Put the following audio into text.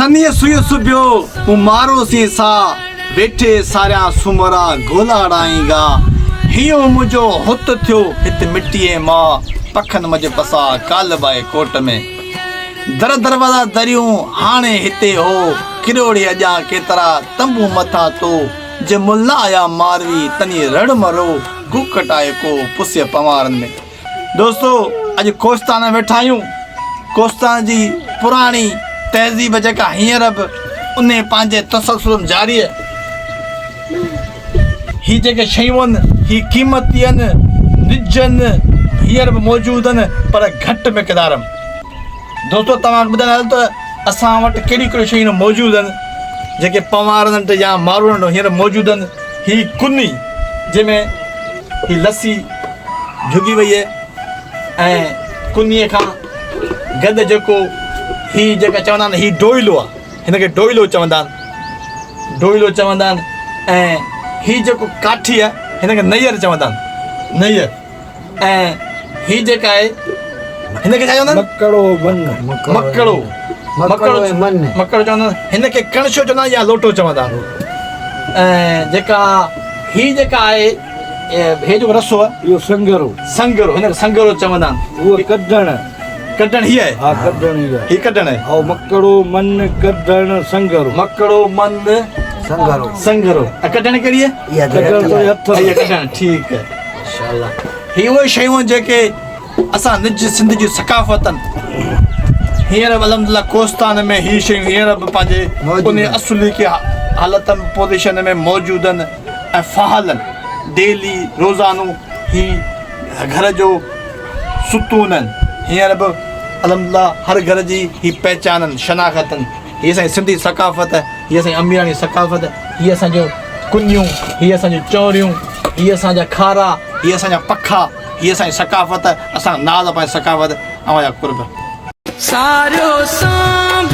सनीअ सुई सुबियो मूं मारो सी सा वेठे सारिया सुमरा गोलाड़ाईंगा हियो मुंहिंजो हुत थियो हिते मिटीअ मां पखन मज पसा काल बाए कोट में दर दरवाज़ा दरियूं हाणे हिते हो किरोड़े अॼा केतिरा तंबू मथा तो जे मुल्ला आया मारवी तनी रड़ मरो गुकटाए को पुस्य पवारनि में। दोस्तों अॼु कोस्तान में वेठा आहियूं। कोस्तान जी पुराणी तहज़ीब जेका हींअर बि उन पंहिंजे तसलसल जारी आहे। ही जेके शयूं आहिनि ही क़ीमती आहिनि, निज आहिनि, हींअर बि मौजूदु आहिनि पर घटि मिक़दार में। दोस्तों तव्हांखे ॿुधाइण त असां वटि कहिड़ियूं कहिड़ियूं शयूं मौजूदु आहिनि जेके पवारनि या मारूं हींअर मौजूदु आहिनि। ही कुनी जंहिंमें ही लस्सी झुगी वई आहे ऐं कुनीअ खां गॾु जेको ही जेका चवंदा आहिनि ही डोइलो आहे, हिनखे डोइलो चवंदा आहिनि, डोइलो चवंदा आहिनि। ऐं ही जेको काठी आहे हिनखे नैयर चवंदा आहिनि, नैयर। ऐं ही जेका आहे हिनखे छा चवंदा आहिनि? मकड़ो मकड़ो चवंदा आहिनि। हिनखे कणशो चवंदा आहिनि या लोटो चवंदा आहिनि। ऐं जेका ही जेका आहे हे जेको रसो आहे इहो संगरो हिनखे संगरो चवंदा आहिनि। उहो कढण ही आहे। हा कढण ही आहे। ही कढण आहे। ऐं मकड़ो मन कढण संगरो। मकड़ो मन संगरो। ऐं कढण कहिड़ी आहे? कढण तो हथ इहा कढण। ठीकु आहे इंशाअल्लाह। ही उहे शयूं जेके असां निज सिंध जी सकाफ़त आहिनि। हींअर अलहमदिल्ला कोस्तान में ही शयूं हींअर बि पंहिंजे उन असुली की हालतनि पोज़ीशन में मौजूदु आहिनि ऐं फ़हाल आहिनि। डेली रोज़ानो ही घर जो सुतून आहिनि। हींअर बि अलहमदिल्ला हर घर जी ही पहचान आहिनि, शनाख़त आहिनि। हीअ असांजी सिंधी सकाफ़त आहे, हीअ असांजी अमीराणी सकाफ़त आहे। हीअ असांजो कुनियूं, हीअ असांजूं चौरियूं, हीअ असांजा खारा, हीअ असांजा पखा, हीअ असांजी सकाफ़त आहे। असां नाज़ पंहिंजी सकाफ़त अवां जा कुर्ब। सारो सां